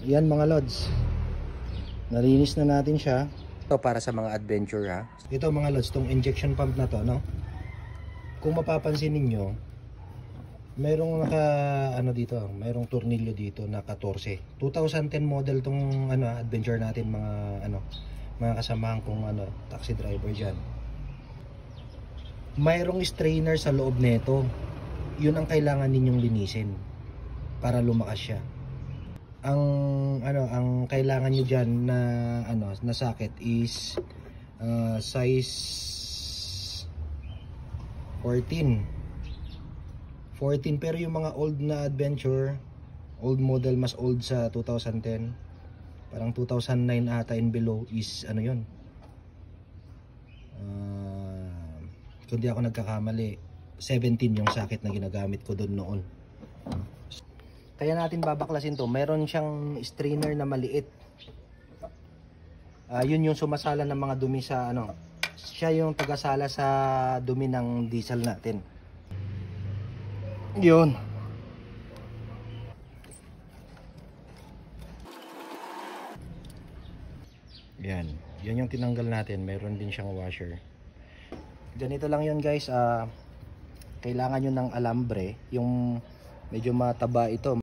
Yan mga lods, nalinis na natin siya. Ito para sa mga adventure ha. Ito mga lods, tong injection pump na to, no? Kung mapapansin ninyo, mayroong dito, mayroong tornilyo dito na 14. 2010 model tong adventure natin, mga kasamahan kong taxi driver diyan. Mayroong strainer sa loob nito. 'Yun ang kailangan ninyong linisin para lumakas siya. Ang kailangan niyo diyan na socket is size 14, pero yung mga old na adventure, old model, mas old sa 2010, parang 2009 ata and below is yun, kung di ako nagkakamali 17 yung socket na ginagamit ko doon noon. Kaya natin babaklasin to. Meron siyang strainer na maliit, yun yung sumasala ng mga dumi sa siya yung tagasala sa dumi ng diesel natin. Yun. Yan. Yan yung tinanggal natin. Meron din siyang washer. Ganito lang yun guys. Kailangan nyo ng alambre. Yung medyo mataba ito.